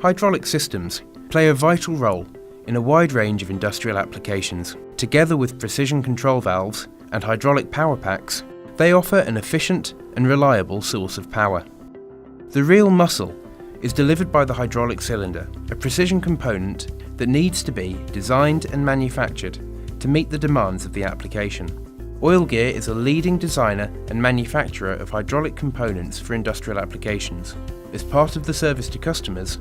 Hydraulic systems play a vital role in a wide range of industrial applications. Together with precision control valves and hydraulic power packs, they offer an efficient and reliable source of power. The real muscle is delivered by the hydraulic cylinder, a precision component that needs to be designed and manufactured to meet the demands of the application. Oilgear is a leading designer and manufacturer of hydraulic components for industrial applications. As part of the service to customers,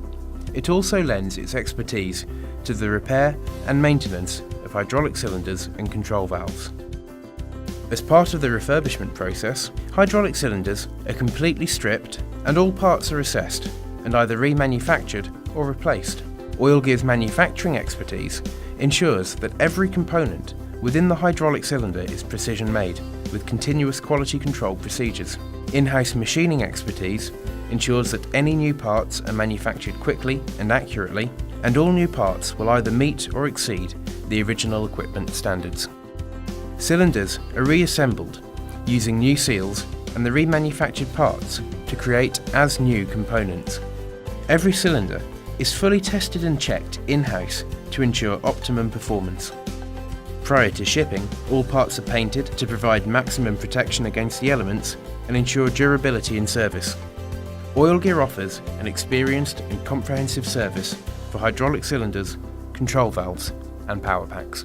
it also lends its expertise to the repair and maintenance of hydraulic cylinders and control valves. As part of the refurbishment process, hydraulic cylinders are completely stripped and all parts are assessed and either remanufactured or replaced. Oilgear's manufacturing expertise ensures that every component within the hydraulic cylinder is precision made, with continuous quality control procedures. In-house machining expertise ensures that any new parts are manufactured quickly and accurately, and all new parts will either meet or exceed the original equipment standards. Cylinders are reassembled using new seals and the remanufactured parts to create as new components. Every cylinder is fully tested and checked in-house to ensure optimum performance. Prior to shipping, all parts are painted to provide maximum protection against the elements and ensure durability in service. Oilgear offers an experienced and comprehensive service for hydraulic cylinders, control valves and power packs.